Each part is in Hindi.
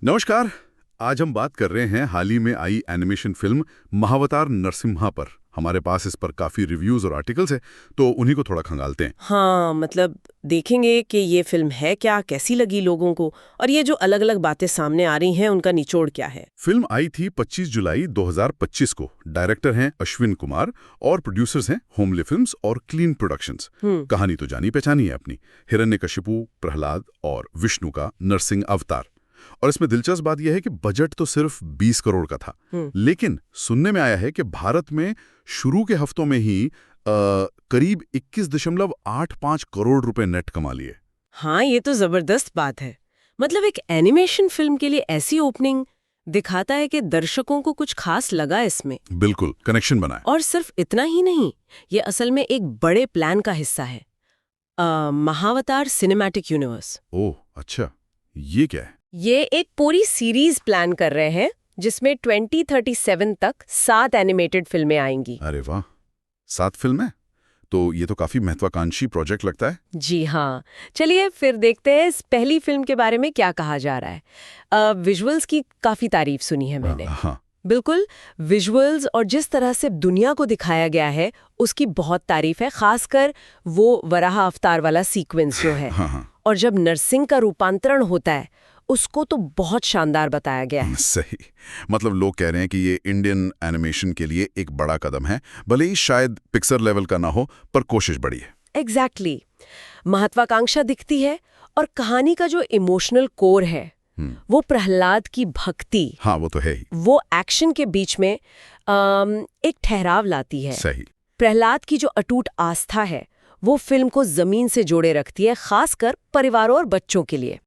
नमस्कार। आज हम बात कर रहे हैं हाल ही में आई एनिमेशन फिल्म महावतार नरसिम्हा पर। हमारे पास इस पर काफी रिव्यूज और आर्टिकल्स हैं, तो उन्हीं को थोड़ा खंगालते हैं। हाँ, मतलब देखेंगे कि ये फिल्म है क्या, कैसी लगी लोगों को, और ये जो अलग अलग बातें सामने आ रही हैं उनका निचोड़ क्या है। फिल्म आई थी 25 जुलाई 2025 को। डायरेक्टर हैं अश्विन कुमार और प्रोड्यूसर्स हैं होमले फिल्म्स और क्लीन प्रोडक्शंस। कहानी तो जानी पहचानी है अपनी, हिरण्यकशिपु, प्रहलाद और विष्णु का नरसिंह अवतार। और इसमें दिलचस्प बात यह है कि बजट तो सिर्फ 20 करोड़ का था, लेकिन सुनने में आया है कि भारत में शुरू के हफ्तों में ही करीब 21.85 करोड़ रुपए नेट कमा लिए। हाँ, ये तो जबरदस्त बात है। मतलब एक एनिमेशन फिल्म के लिए ऐसी ओपनिंग दिखाता है कि दर्शकों को कुछ खास लगा इसमें। बिल्कुल कनेक्शन बना है। और सिर्फ इतना ही नहीं, ये असल में एक बड़े प्लान का हिस्सा है, महावतार सिनेमैटिक यूनिवर्स। ओह अच्छा, ये क्या है? ये एक पूरी सीरीज प्लान कर रहे हैं जिसमें 2037 तक 7 एनिमेटेड फिल्में आएंगी। अरे वाह, 7 फिल्में? तो ये तो काफी महत्वाकांक्षी प्रोजेक्ट लगता है। जी हाँ, चलिए फिर देखते हैं इस पहली फिल्म के बारे में क्या कहा जा रहा है। विजुअल्स की काफी तारीफ सुनी है मैंने। हाँ। बिल्कुल, विजुअल्स और जिस तरह से दुनिया को दिखाया गया है उसकी बहुत तारीफ है, खासकर वो वराह अवतार वाला सीक्वेंस जो है। हाँ। और जब नरसिंह का रूपांतरण होता है उसको तो बहुत शानदार बताया गया है। सही, मतलब लोग कह रहे हैं कि ये इंडियन एनिमेशन के लिए एक बड़ा कदम है, भले ही शायद पिक्सर लेवल का ना हो, पर कोशिश बड़ी है। एग्जैक्टली, महत्वाकांक्षा दिखती है और कहानी का जो इमोशनल कोर है वो प्रहलाद की भक्ति, हाँ वो तो है ही, वो एक्शन के बीच में एक ठहराव लाती है। सही। प्रहलाद की जो अटूट आस्था है वो फिल्म को जमीन से जोड़े रखती है, खासकर परिवारों और बच्चों के लिए।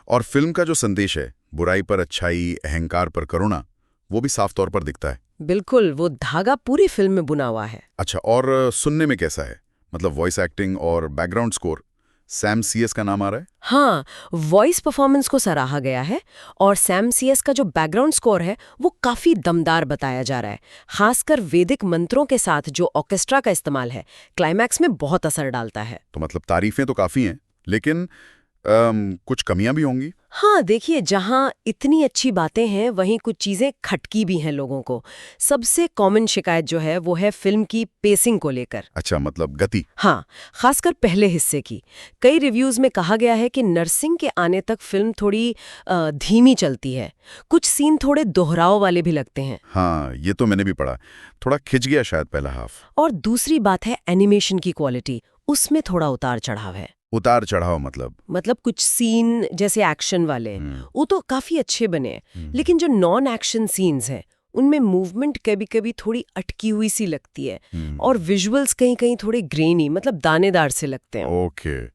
और फिल्म का जो संदेश है, बुराई पर अच्छाई, अहंकार पर करुणा, वो भी साफ तौर पर दिखता है। बिल्कुल, वो धागा पूरी फिल्म में बुना हुआ है। अच्छा, और सुनने में कैसा है? मतलब वॉइस एक्टिंग और बैकग्राउंड स्कोर, सैम सीएस का नाम आ रहा है। हाँ, वॉइस परफॉर्मेंस को सराहा गया है और सैम सीएस का जो बैकग्राउंड स्कोर है वो काफी दमदार बताया जा रहा है। खासकर वैदिक मंत्रों के साथ जो ऑर्केस्ट्रा का इस्तेमाल है, क्लाइमैक्स में बहुत असर डालता है। तो मतलब तारीफें तो काफी हैं, लेकिन कुछ कमियां भी होंगी। हाँ, देखिए, जहाँ इतनी अच्छी बातें हैं वहीं कुछ चीजें खटकी भी हैं लोगों को। सबसे कॉमन शिकायत जो है वो है फिल्म की पेसिंग को लेकर। अच्छा, मतलब गति। हाँ, खासकर पहले हिस्से की। कई रिव्यूज में कहा गया है कि नरसिंह के आने तक फिल्म थोड़ी धीमी चलती है। कुछ सीन थोड़े दोहराव वाले भी लगते हैं। हाँ, ये तो मैंने भी पढ़ा, थोड़ा खिंच गया शायद पहला हाफ। और दूसरी बात है एनिमेशन की क्वालिटी, उसमें थोड़ा उतार चढ़ाव है। उतार चढ़ाव मतलब कुछ सीन जैसे एक्शन वाले वो तो काफी अच्छे बने, लेकिन जो नॉन एक्शन सीन्स हैं उनमें मूवमेंट कभी-कभी थोड़ी अटकी हुई सी लगती है। और विजुअल्स कहीं-कहीं थोड़े ग्रेनी, मतलब दानेदार से लगते हैं। ओके,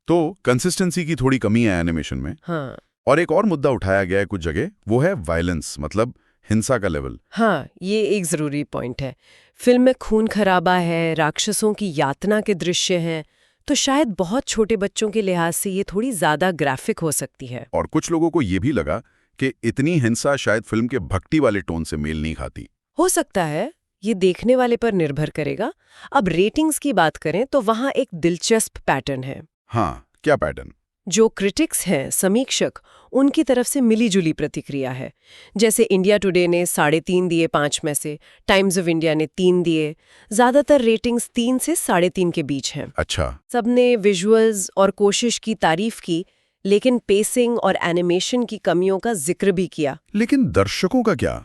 तो कंसिस्टेंसी की थोड़ी कमी है एनिमेशन में। हाँ। और एक और मुद्दा उठाया गया है कुछ जगह, वो है वायलेंस, मतलब हिंसा का लेवल। हाँ, ये एक जरूरी पॉइंट है। फिल्म में खून खराबा है, राक्षसों की यातना के दृश्य हैं, तो शायद बहुत छोटे बच्चों के लिहाज से ये थोड़ी ज्यादा ग्राफिक हो सकती है। और कुछ लोगों को ये भी लगा कि इतनी हिंसा शायद फिल्म के भक्ति वाले टोन से मेल नहीं खाती। हो सकता है, ये देखने वाले पर निर्भर करेगा। अब रेटिंग्स की बात करें तो वहाँ एक दिलचस्प पैटर्न है। हाँ, क्या पैटर्न? जो क्रिटिक्स हैं, समीक्षक, उनकी तरफ से मिलीजुली प्रतिक्रिया है। जैसे इंडिया टुडे ने 3.5 दिए 5 में से, टाइम्स ऑफ इंडिया ने 3 दिए। ज्यादातर रेटिंग्स 3 से 3.5 के बीच हैं। अच्छा। सबने विजुअल्स और कोशिश की तारीफ की, लेकिन पेसिंग और एनिमेशन की कमियों का जिक्र भी किया। लेकिन दर्शकों का क्या?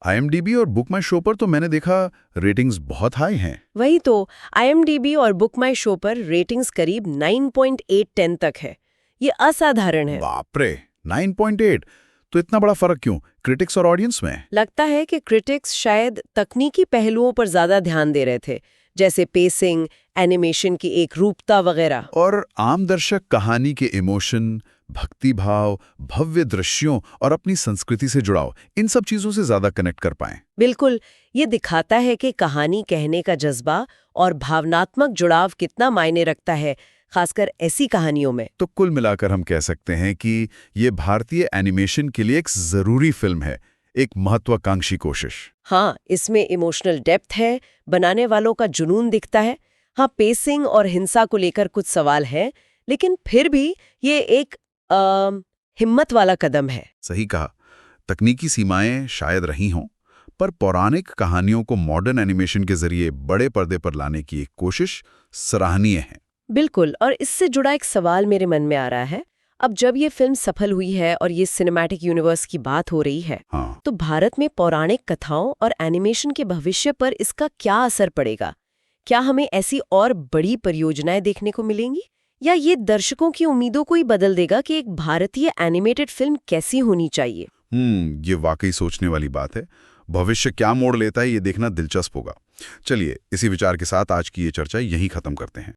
IMDb और बुक माई शो पर तो मैंने देखा रेटिंग्स बहुत हाई हैं। वही तो, IMDb और बुक माई शो पर रेटिंग्स करीब 9.8-10 तक है। ये असाधारण है। बाप रे, 9.8! तो इतना बड़ा फर्क क्यों क्रिटिक्स और ऑडियंस में? लगता है कि क्रिटिक्स शायद तकनीकी पहलुओं पर ज्यादा ध्यान दे रहे थे, जैसे पेसिंग, एनिमेशन की एक रूपता वगैरह। और आम दर्शक कहानी के इमोशन, भक्ति भाव, भव्य दृश्यों और अपनी संस्कृति से जुड़ाव, इन सब चीजों से ज्यादा कनेक्ट कर पाएं। बिल्कुल, ये दिखाता है कि कहानी कहने का जज्बा और भावनात्मक जुड़ाव कितना मायने रखता है, खासकर ऐसी कहानियों में। तो कुल मिलाकर हम कह सकते हैं कि ये भारतीय एनिमेशन के लिए एक जरूरी फिल्म है, एक महत्वाकांक्षी कोशिश। हाँ, इसमें इमोशनल डेप्थ है, बनाने वालों का जुनून दिखता है। हाँ, पेसिंग और हिंसा को लेकर कुछ सवाल है, लेकिन फिर भी ये एक हिम्मत वाला कदम है। सही कहा, तकनीकी सीमाएं शायद रही हों, पर पौराणिक कहानियों को मॉडर्न एनिमेशन के जरिए बड़े पर्दे पर लाने की एक कोशिश सराहनीय है। बिल्कुल, और इससे जुड़ा एक सवाल मेरे मन में आ रहा है। अब जब ये फिल्म सफल हुई है और ये सिनेमैटिक यूनिवर्स की बात हो रही है, हाँ। तो भारत में पौराणिक कथाओं और एनिमेशन के भविष्य पर इसका क्या असर पड़ेगा? क्या हमें ऐसी और बड़ी परियोजनाएं देखने को मिलेंगी, या ये दर्शकों की उम्मीदों को ही बदल देगा कि एक भारतीय एनिमेटेड फिल्म कैसी होनी चाहिए? ये वाकई सोचने वाली बात है। भविष्य क्या मोड़ लेता है ये देखना दिलचस्प होगा। चलिए, इसी विचार के साथ आज की ये चर्चा यहीं खत्म करते हैं।